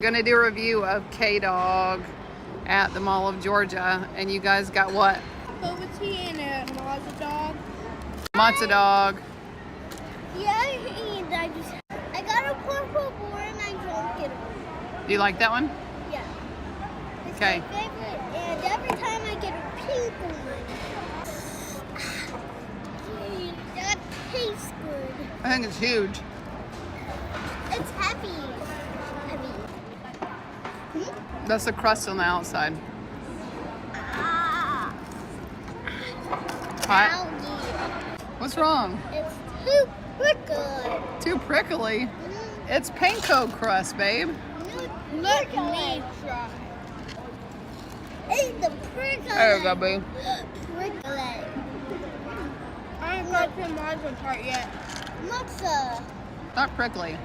Gonna do a review of K-Dog at the Mall of Georgia, and you guys got what? Boba tea and a matzo dog. Matzo dog. Yeah, and I got a purple board and I don't get it. Do you like that one? Yeah. It's Okay. my favorite, and every time I get a pink one, that tastes good. I think it's huge. It's heavy. That's the crust on the outside. Ah. Hot? Owie. What's wrong? It's too prickly. Too prickly? It's panko crust, babe. Let me try. It's the prickly. There you go, boo. Prickly. I haven't got the matzo part yet. Matzo. Not prickly.